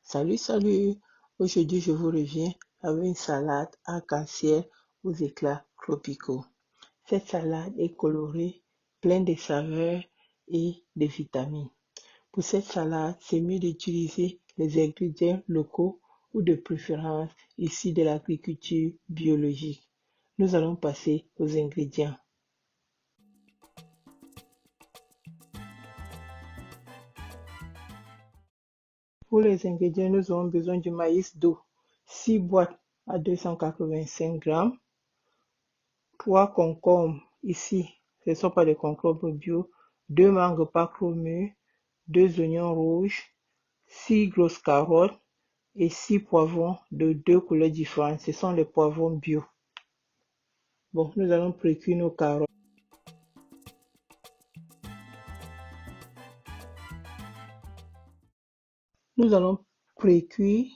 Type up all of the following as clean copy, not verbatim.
Salut! Aujourd'hui, je vous reviens avec une salade arc-en-ciel aux éclats tropicaux. Cette salade est colorée, pleine de saveurs et de vitamines. Pour cette salade, c'est mieux d'utiliser les ingrédients locaux ou de préférence issus de l'agriculture biologique. Nous allons passer aux ingrédients. Pour les ingrédients, nous aurons besoin du maïs doux, 6 boîtes à 285 grammes, 3 concombres, ici, ce ne sont pas des concombres bio, 2 mangues pas trop mûres, 2 oignons rouges, 6 grosses carottes et 6 poivrons de 2 couleurs différentes. Ce sont les poivrons bio. Bon, nous allons précuire nos carottes. Nous allons précuire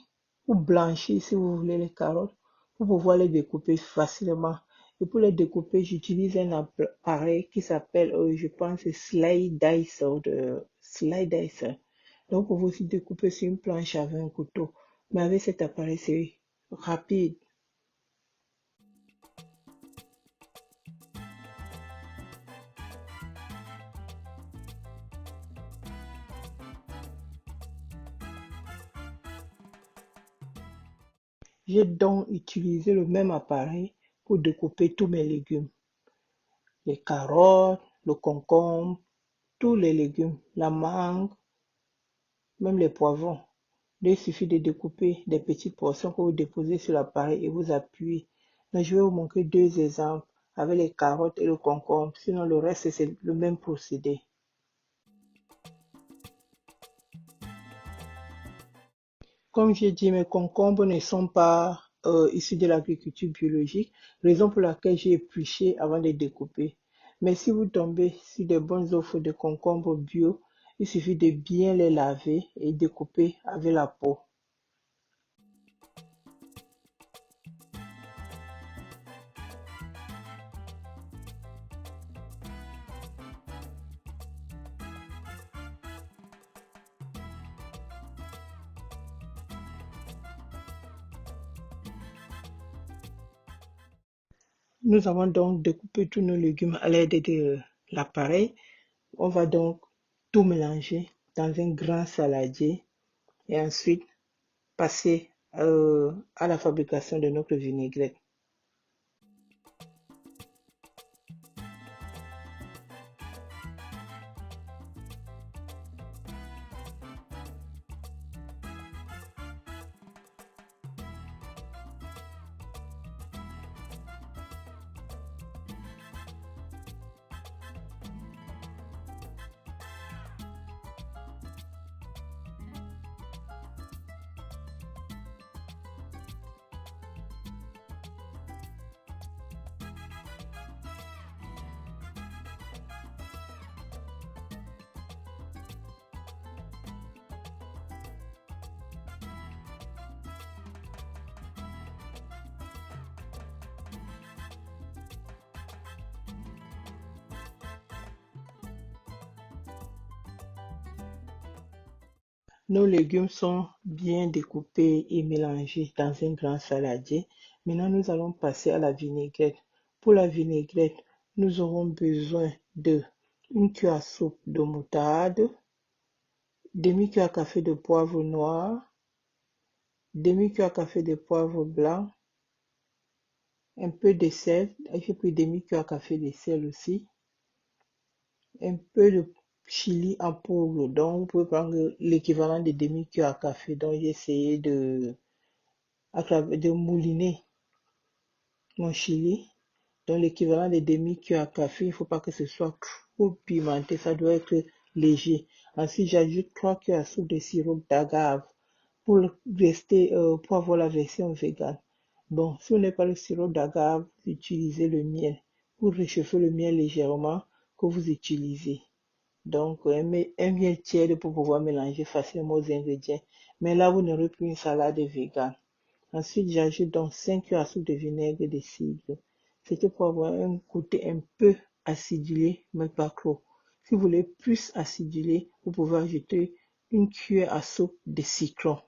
ou blanchir, si vous voulez, les carottes pour pouvoir les découper facilement. Et pour les découper, j'utilise un appareil qui s'appelle, je pense, Slide Dicer. Donc, vous pouvez aussi découper sur une planche avec un couteau. Mais avec cet appareil, c'est rapide. J'ai donc utilisé le même appareil pour découper tous mes légumes. Les carottes, le concombre, tous les légumes, la mangue, même les poivrons. Il suffit de découper des petites portions que vous déposez sur l'appareil et vous appuyez. Donc, je vais vous montrer deux exemples avec les carottes et le concombre. Sinon, le reste, c'est le même procédé. Comme j'ai dit, mes concombres ne sont pas issus de l'agriculture biologique, raison pour laquelle j'ai épluché avant de découper. Mais si vous tombez sur de bonnes offres de concombres bio, il suffit de bien les laver et découper avec la peau. Nous avons donc découpé tous nos légumes à l'aide de l'appareil. On va donc tout mélanger dans un grand saladier et ensuite passer à la fabrication de notre vinaigrette. Nos légumes sont bien découpés et mélangés dans un grand saladier. Maintenant, nous allons passer à la vinaigrette. Pour la vinaigrette, nous aurons besoin de une cuillère à soupe de moutarde, demi-cuillère à café de poivre noir, demi-cuillère à café de poivre blanc, un peu de sel, j'ai pris demi-cuillère à café de sel aussi, un peu de chili en poudre, donc vous pouvez prendre l'équivalent de demi-cuillère à café, donc j'ai essayé de mouliner mon chili, donc l'équivalent de demi-cuillère à café. Il ne faut pas que ce soit trop pimenté, ça doit être léger. Ensuite, j'ajoute 3 cuillères à soupe de sirop d'agave pour pour avoir la version végane. Bon, si vous n'avez pas le sirop d'agave, vous utilisez le miel. Pour réchauffer le miel légèrement que vous utilisez. Donc, un miel tiède pour pouvoir mélanger facilement aux ingrédients. Mais là, vous n'aurez plus une salade végane. Ensuite, j'ajoute donc 5 cuillères à soupe de vinaigre de cidre. C'était pour avoir un côté un peu acidulé, mais pas trop. Si vous voulez plus acidulé, vous pouvez ajouter une cuillère à soupe de citron.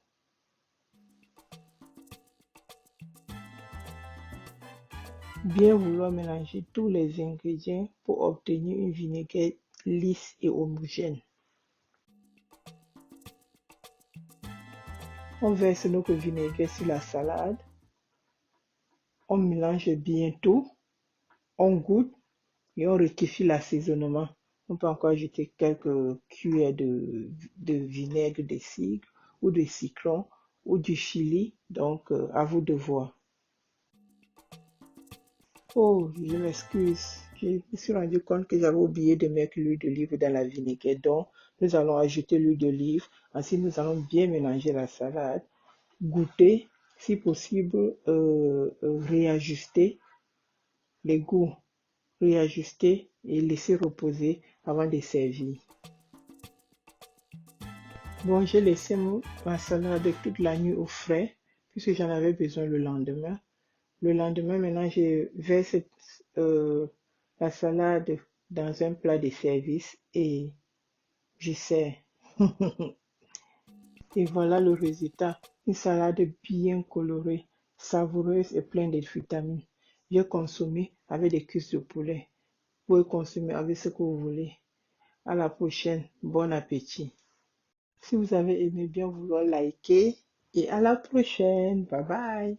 Bien vouloir mélanger tous les ingrédients pour obtenir une vinaigrette lisse et homogène. On verse notre vinaigrette sur la salade. On mélange bien tout. On goûte et on rectifie l'assaisonnement. On peut encore ajouter quelques cuillères de vinaigre de cidre ou de citron ou du chili. Donc, à vous de voir. Oh, je m'excuse. Je me suis rendu compte que j'avais oublié de mettre l'huile d'olive dans la vinaigrette. Donc, nous allons ajouter l'huile d'olive. Ensuite, nous allons bien mélanger la salade. Goûter, si possible, réajuster les goûts. Réajuster et laisser reposer avant de servir. Bon, j'ai laissé ma salade toute la nuit au frais puisque j'en avais besoin le lendemain. Le lendemain, maintenant, je verse la salade dans un plat de service et je sers. Et voilà le résultat. Une salade bien colorée, savoureuse et pleine de vitamines. J'ai consommé avec des cuisses de poulet. Vous pouvez consommer avec ce que vous voulez. À la prochaine. Bon appétit. Si vous avez aimé, bien vouloir liker et à la prochaine. Bye bye.